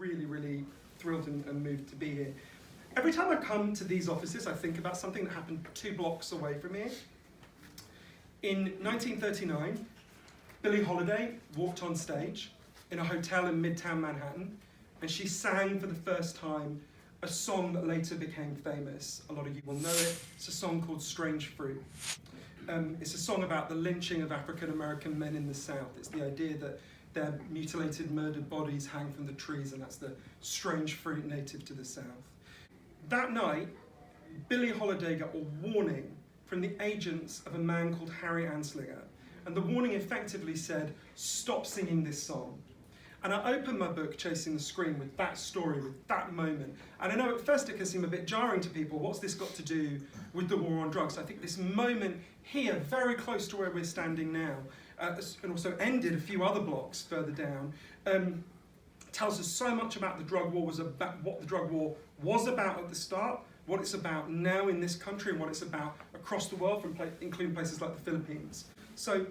really, really thrilled and moved to be here. Every time I come to these offices, I think about something that happened 2 blocks away from here. In 1939, Billie Holiday walked on stage in a hotel in Midtown Manhattan, and she sang for the first time a song that later became famous. A lot of you will know it. It's a song called Strange Fruit. It's a song about the lynching of African American men in the South. It's the idea that their mutilated, murdered bodies hang from the trees, and that's the strange fruit native to the South. That night, Billie Holiday got a warning from the agents of a man called Harry Anslinger, and the warning effectively said, stop singing this song. And I opened my book, Chasing the Scream, with that story, with that moment. And I know at first it can seem a bit jarring to people. What's this got to do with the war on drugs? I think this moment here, very close to where we're standing now, and also ended a few other blocks further down, tells us so much about the drug war, what the drug war was about at the start, what it's about now in this country, and what it's about across the world, including places like the Philippines. So,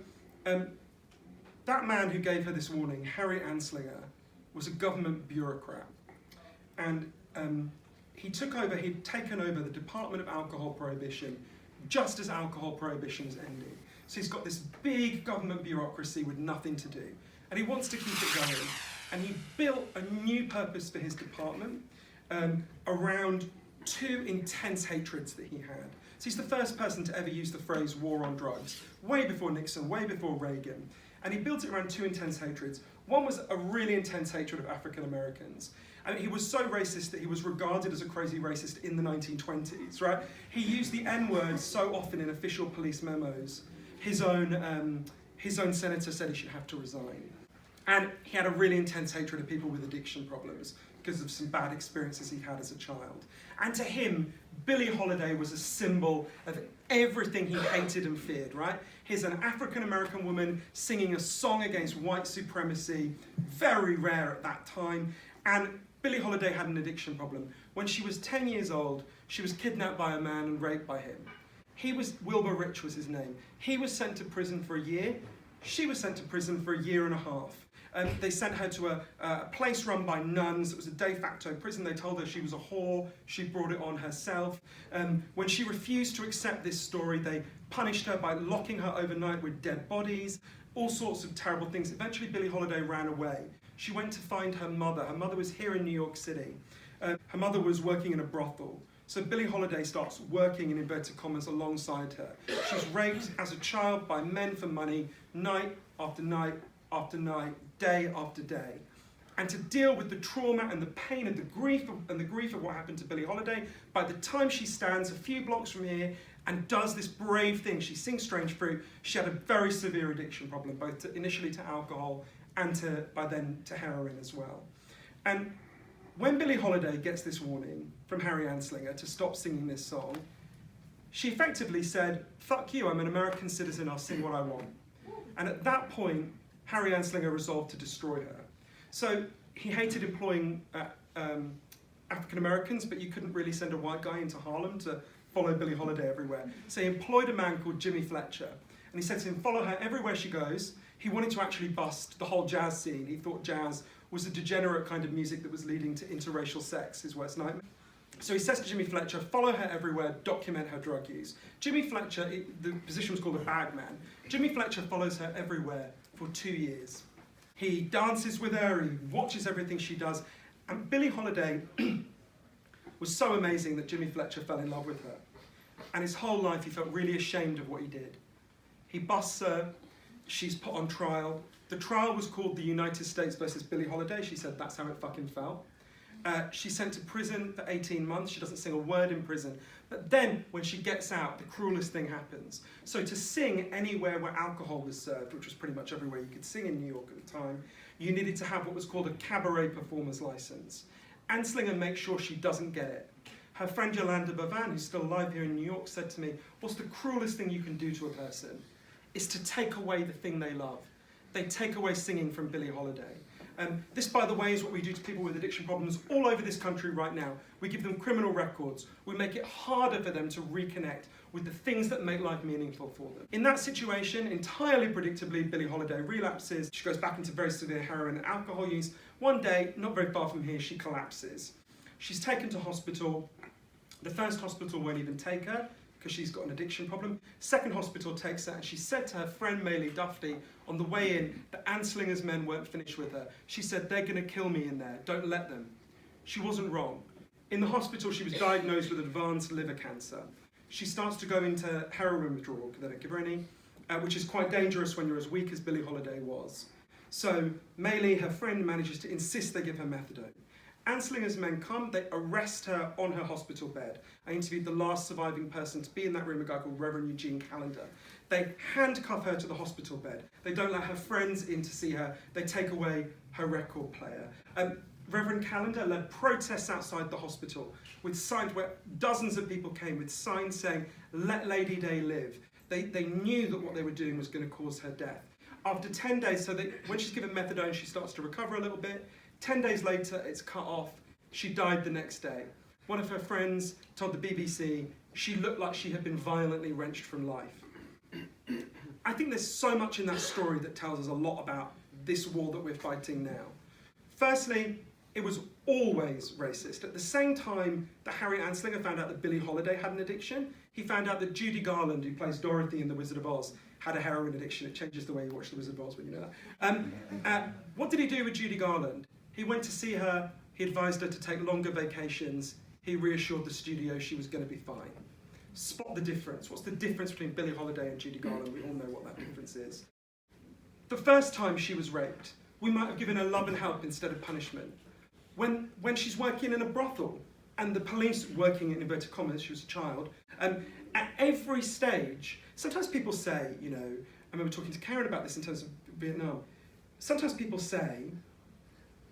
that man who gave her this warning, Harry Anslinger, was a government bureaucrat. And he'd taken over the Department of Alcohol Prohibition just as alcohol prohibition was ending. So he's got this big government bureaucracy with nothing to do. And he wants to keep it going. And he built a new purpose for his department around 2 intense hatreds that he had. So he's the first person to ever use the phrase war on drugs, way before Nixon, way before Reagan. And he built it around 2 intense hatreds. One was a really intense hatred of African Americans. And he was so racist that he was regarded as a crazy racist in the 1920s, right? He used the N-word so often in official police memos. His own senator said he should have to resign. And he had a really intense hatred of people with addiction problems because of some bad experiences he had as a child. And to him, Billie Holiday was a symbol of everything he hated and feared, right? Here's an African-American woman singing a song against white supremacy, very rare at that time. And Billie Holiday had an addiction problem. When she was 10 years old, she was kidnapped by a man and raped by him. Wilbur Rich was his name. He was sent to prison for a year. She was sent to prison for a year and a half. They sent her to a place run by nuns. It was a de facto prison. They told her she was a whore. She brought it on herself. When she refused to accept this story, they punished her by locking her overnight with dead bodies, all sorts of terrible things. Eventually, Billie Holiday ran away. She went to find her mother. Her mother was here in New York City. Her mother was working in a brothel. So Billie Holiday starts working, in inverted commas, alongside her. She's raped as a child by men for money, night after night after night, day after day. And to deal with the trauma and the pain and the grief of what happened to Billie Holiday, by the time she stands a few blocks from here and does this brave thing, she sings Strange Fruit, she had a very severe addiction problem, both initially to alcohol and by then to heroin as well. And when Billie Holiday gets this warning from Harry Anslinger to stop singing this song, she effectively said, fuck you, I'm an American citizen, I'll sing what I want. And at that point, Harry Anslinger resolved to destroy her. So he hated employing African Americans, but you couldn't really send a white guy into Harlem to follow Billie Holiday everywhere. So he employed a man called Jimmy Fletcher, and he said to him, follow her everywhere she goes. He wanted to actually bust the whole jazz scene. He thought jazz was a degenerate kind of music that was leading to interracial sex, his worst nightmare. So he says to Jimmy Fletcher, follow her everywhere, document her drug use. Jimmy Fletcher, the position was called a bag man. Jimmy Fletcher follows her everywhere for 2 years. He dances with her, he watches everything she does, and Billie Holiday was so amazing that Jimmy Fletcher fell in love with her. And his whole life he felt really ashamed of what he did. He busts her, she's put on trial. The trial was called the United States versus Billie Holiday. She said that's how it fucking felt. She's sent to prison for 18 months. She doesn't sing a word in prison. But then, when she gets out, the cruelest thing happens. So to sing anywhere where alcohol was served, which was pretty much everywhere you could sing in New York at the time, you needed to have what was called a cabaret performer's license. Anslinger makes sure she doesn't get it. Her friend Yolanda Bavan, who's still alive here in New York, said to me, what's the cruelest thing you can do to a person? Is to take away the thing they love. They take away singing from Billie Holiday. This, by the way, is what we do to people with addiction problems all over this country right now. We give them criminal records. We make it harder for them to reconnect with the things that make life meaningful for them. In that situation, entirely predictably, Billie Holiday relapses. She goes back into very severe heroin and alcohol use. One day, not very far from here, she collapses. She's taken to hospital. The first hospital won't even take her because she's got an addiction problem. Second hospital takes her, and she said to her friend Maylie Duffy on the way in that Anslinger's men weren't finished with her. She said, "They're going to kill me in there, don't let them." She wasn't wrong. In the hospital, she was diagnosed with advanced liver cancer. She starts to go into heroin withdrawal, they don't give her any, which is quite dangerous when you're as weak as Billie Holiday was. So Maylie, her friend, manages to insist they give her methadone. Anslinger's men come, they arrest her on her hospital bed. I interviewed the last surviving person to be in that room, a guy called Reverend Eugene Callender. They handcuff her to the hospital bed. They don't let her friends in to see her. They take away her record player. Reverend Callender led protests outside the hospital with signs where dozens of people came with signs saying, "Let Lady Day live." They knew that what they were doing was going to cause her death. After 10 days, when she's given methadone, she starts to recover a little bit. 10 days later, it's cut off. She died the next day. One of her friends told the BBC she looked like she had been violently wrenched from life. I think there's so much in that story that tells us a lot about this war that we're fighting now. Firstly, it was always racist. At the same time that Harry Anslinger found out that Billie Holiday had an addiction, he found out that Judy Garland, who plays Dorothy in The Wizard of Oz, had a heroin addiction. It changes the way you watch The Wizard of Oz when you know that. What did he do with Judy Garland? He went to see her, he advised her to take longer vacations, he reassured the studio she was going to be fine. Spot the difference. What's the difference between Billie Holiday and Judy Garland? We all know what that difference is. The first time she was raped, we might have given her love and help instead of punishment. When she's working in a brothel, and the police, working in inverted commas, she was a child, at every stage, sometimes people say, I remember talking to Karen about this in terms of Vietnam, sometimes people say,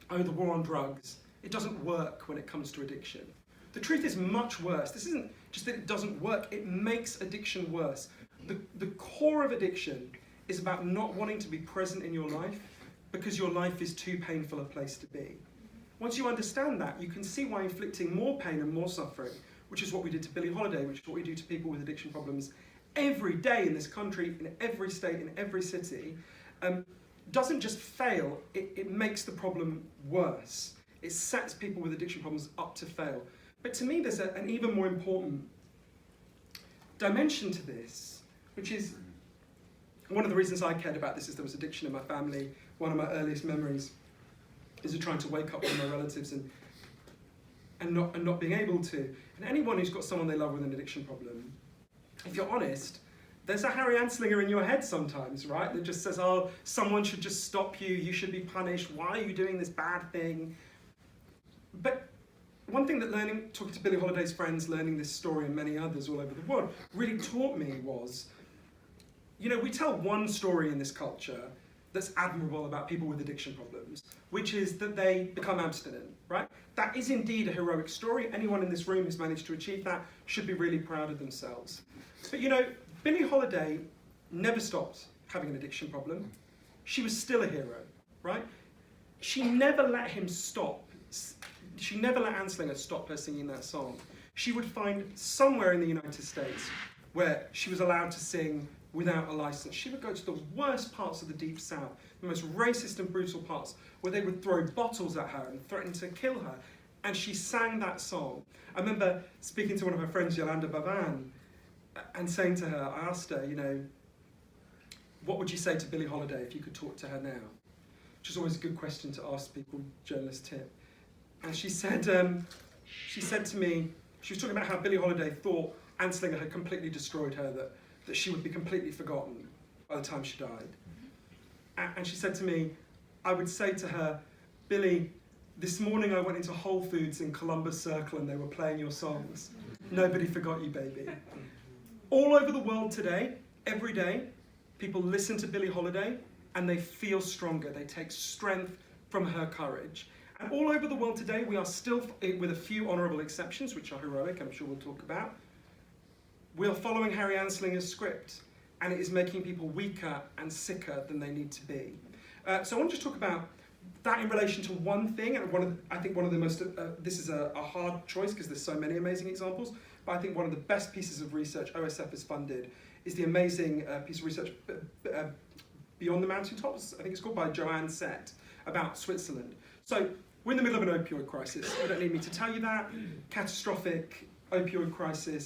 "Oh, the war on drugs, it doesn't work when it comes to addiction." The truth is much worse. This isn't just that it doesn't work, it makes addiction worse. The core of addiction is about not wanting to be present in your life because your life is too painful a place to be. Once you understand that, you can see why inflicting more pain and more suffering, which is what we did to Billie Holiday, which is what we do to people with addiction problems every day in this country, in every state, in every city, doesn't just fail, it makes the problem worse. It sets people with addiction problems up to fail. But to me, there's an even more important dimension to this, which is one of the reasons I cared about this is there was addiction in my family. One of my earliest memories is of trying to wake up with my relatives and not being able to. And anyone who's got someone they love with an addiction problem, if you're honest, there's a Harry Anslinger in your head sometimes, right? That just says, "Oh, someone should just stop you, you should be punished, why are you doing this bad thing?" But one thing that talking to Billie Holiday's friends, learning this story and many others all over the world, really taught me was, we tell one story in this culture that's admirable about people with addiction problems, which is that they become abstinent, right? That is indeed a heroic story. Anyone in this room who's managed to achieve that should be really proud of themselves. But Billie Holiday never stopped having an addiction problem. She was still a hero, right? She never let him stop. She never let Anslinger stop her singing that song. She would find somewhere in the United States where she was allowed to sing without a license. She would go to the worst parts of the Deep South, the most racist and brutal parts, where they would throw bottles at her and threaten to kill her. And she sang that song. I remember speaking to one of her friends, Yolanda Bavan, and saying to her, I asked her, what would you say to Billie Holiday if you could talk to her now? Which is always a good question to ask people, journalist tip. And she said to me, she was talking about how Billie Holiday thought Anslinger had completely destroyed her, that she would be completely forgotten by the time she died. And she said to me, I would say to her, Billie, this morning I went into Whole Foods in Columbus Circle and they were playing your songs. Nobody forgot you, baby. All over the world today, every day, people listen to Billie Holiday and they feel stronger. They take strength from her courage. And all over the world today, we are still, with a few honourable exceptions, which are heroic, I'm sure we'll talk about, we are following Harry Anslinger's script, and it is making people weaker and sicker than they need to be. So I want to just talk about that in relation to one thing, and I think one of the most, this is a hard choice because there's so many amazing examples, but I think one of the best pieces of research OSF has funded is the amazing piece of research Beyond the Mountaintops, I think it's called, by Johann Hari, about Switzerland. So we're in the middle of an opioid crisis. You don't need me to tell you that. Catastrophic opioid crisis.